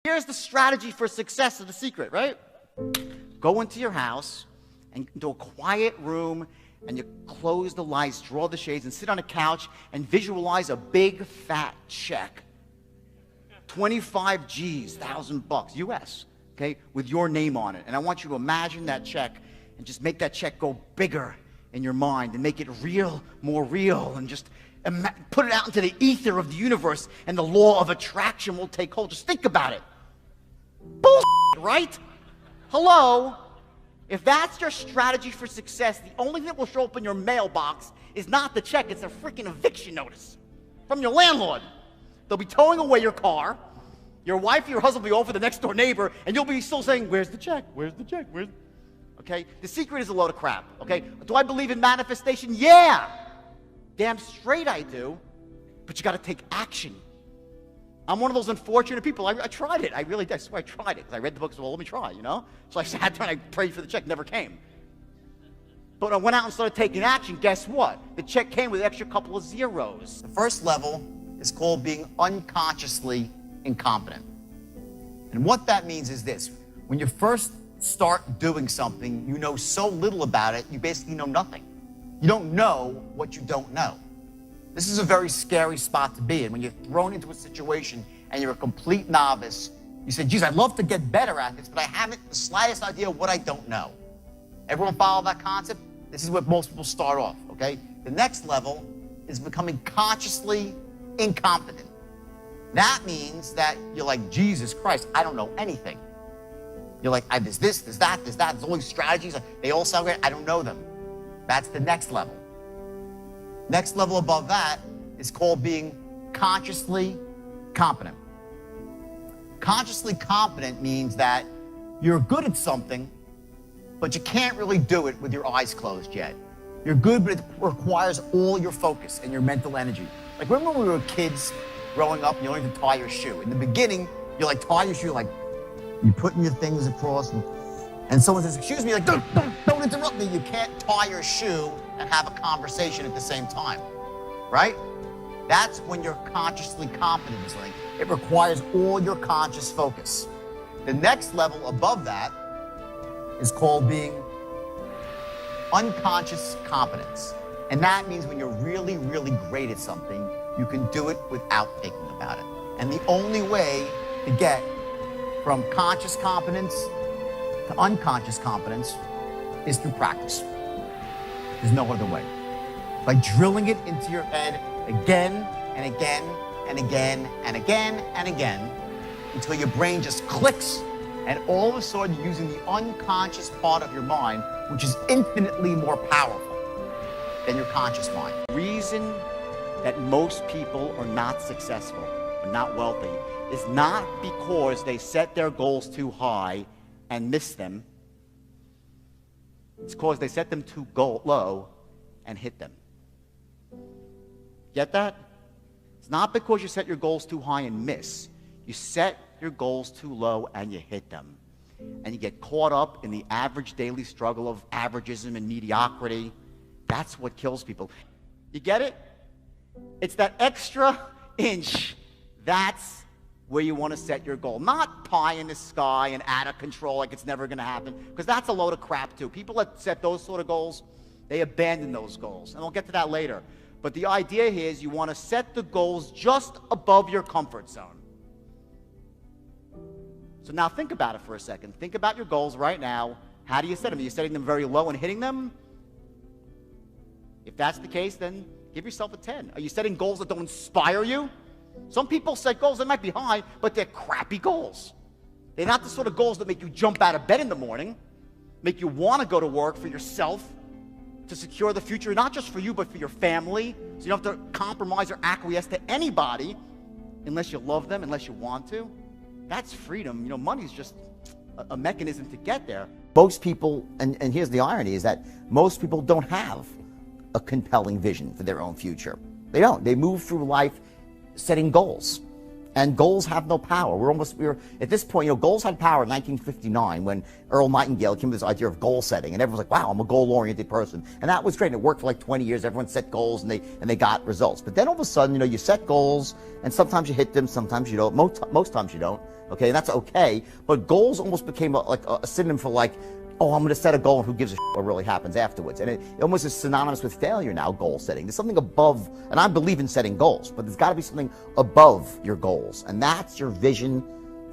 Here's the strategy for success of the secret, right? Go into your house and into a quiet room and you close the lights, draw the shades, and sit on a couch and visualize a big fat check. 25 G's, $1,000 US, okay, with your name on it. And I want you to imagine that check and just make that check go bigger in your mind and make it real, more real, and just put it out into the ether of the universe, and the law of attraction will take hold. Just think about it. Bullshit, right? Hello? If that's your strategy for success, the only thing that will show up in your mailbox is not the check, it's a freaking eviction notice from your landlord. They'll be towing away your car. Your wife or your husband will be over the next door neighbor, and you'll be still saying, where's the check? Where's the check? Where's... Okay? The secret is a load of crap, okay? Do I believe in manifestation? Yeah! Damn straight I do. But you got to take action. I'm one of those unfortunate people. I tried it. I really did. I swear I tried it. Because I read the book, so well, let me try, you know? So I sat there and I prayed for the check. Never came. But when I went out and started taking action, guess what? The check came with an extra couple of zeros. The first level is called being unconsciously incompetent. And what that means is this. When you first start doing something, you know so little about it, you basically know nothing. You don't know what you don't know. This is a very scary spot to be in. When you're thrown into a situation and you're a complete novice, you say, geez, I'd love to get better at this, but I haven't the slightest idea what I don't know. Everyone follow that concept? This is where most people start off, okay? The next level is becoming consciously incompetent. That means that you're like, Jesus Christ, I don't know anything. You're like, there's this, there's that, there's all these strategies. They all sound great. I don't know them. That's the next level. Next level above that is called being consciously competent. Consciously competent means that you're good at something, but you can't really do it with your eyes closed yet. You're good, but it requires all your focus and your mental energy. Like, remember when we were kids growing up and you learned to tie your shoe? In the beginning, you're like, tie your shoe, like, you're putting your things across, and someone says, excuse me, like, don't interrupt me. You can't tie your shoe and have a conversation at the same time, right? That's when you're consciously competent in something. It requires all your conscious focus. The next level above that is called being unconscious competence. And that means when you're really, really great at something, you can do it without thinking about it. And the only way to get from conscious competence to unconscious competence is through practice. There's no other way. By drilling it into your head again and again and again and again and again until your brain just clicks, and all of a sudden you're using the unconscious part of your mind, which is infinitely more powerful than your conscious mind. The reason that most people are not successful or not wealthy is not because they set their goals too high and miss them. It's because they set them too low and hit them. Get that? It's not because you set your goals too high and miss. You set your goals too low and you hit them. And you get caught up in the average daily struggle of averagism and mediocrity. That's what kills people. You get it? It's that extra inch. That's where you want to set your goal. Not pie in the sky and out of control like it's never going to happen, because that's a load of crap too. People that set those sort of goals, they abandon those goals. And we'll get to that later. But the idea here is you want to set the goals just above your comfort zone. So now think about it for a second. Think about your goals right now. How do you set them? Are you setting them very low and hitting them? If that's the case, then give yourself a 10. Are you setting goals that don't inspire you? Some people set goals that might be high, but they're crappy goals. They're not the sort of goals that make you jump out of bed in the morning, make you want to go to work for yourself, to secure the future, not just for you, but for your family. So you don't have to compromise or acquiesce to anybody unless you love them, unless you want to. That's freedom. You know, money's just a mechanism to get there. Most people, and here's the irony, is that most people don't have a compelling vision for their own future. They don't. They move through life setting goals, and goals have no power. We're at this point, you know, goals had power in 1959 when Earl Nightingale came with this idea of goal setting, and everyone's like, wow, I'm a goal-oriented person. And that was great. It worked for like 20 years. Everyone set goals and they got results. But then all of a sudden, you know, you set goals, and sometimes you hit them, sometimes you don't. Most times you don't. okay? And that's okay, but goals almost became like a synonym for like, oh, I'm going to set a goal and who gives a shit what really happens afterwards. And it almost is synonymous with failure now, goal setting. There's something above, and I believe in setting goals, but there's got to be something above your goals. And that's your vision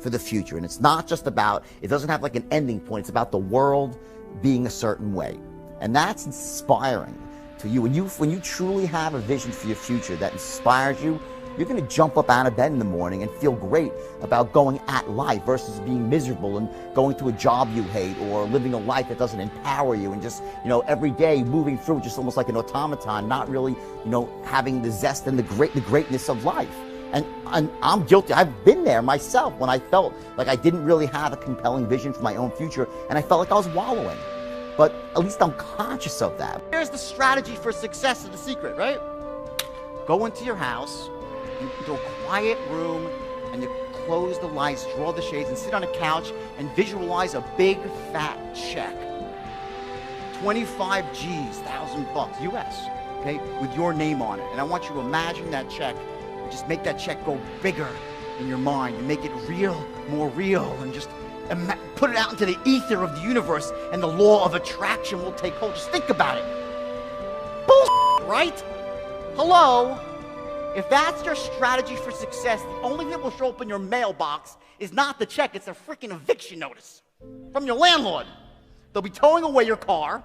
for the future. And it's not just about, it doesn't have like an ending point. It's about the world being a certain way. And that's inspiring to you. When you truly have a vision for your future that inspires you, you're going to jump up out of bed in the morning and feel great about going at life versus being miserable and going to a job you hate or living a life that doesn't empower you and just, every day moving through just almost like an automaton, not really, having the zest and the greatness of life. And I'm guilty. I've been there myself when I felt like I didn't really have a compelling vision for my own future and I felt like I was wallowing. But at least I'm conscious of that. Here's the strategy for success, the secret, right? Go into your house, into a quiet room, and you close the lights, draw the shades, and sit on a couch and visualize a big fat check. 25 G's, $1,000 US, okay, with your name on it. And I want you to imagine that check and just make that check go bigger in your mind and make it more real, and just put it out into the ether of the universe, and the law of attraction will take hold. Just think about it. Bullshit, right? Hello? If that's your strategy for success, the only thing that will show up in your mailbox is not the check, it's a freaking eviction notice from your landlord. They'll be towing away your car,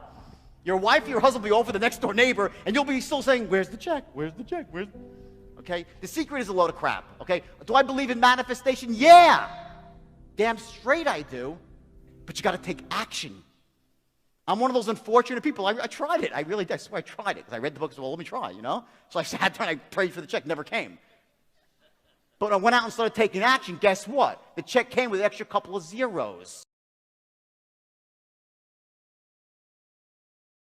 your wife or your husband will be over the next door neighbor, and you'll be still saying, where's the check? Where's the check? Okay? The secret is a load of crap, okay? Do I believe in manifestation? Yeah! Damn straight I do, but you got to take action. I'm one of those unfortunate people. I tried it. I really did. I swear I tried it because I read the book and said, well, let me try, So I sat there and I prayed for the check. Never came. But I went out and started taking action. Guess what? The check came with an extra couple of zeros.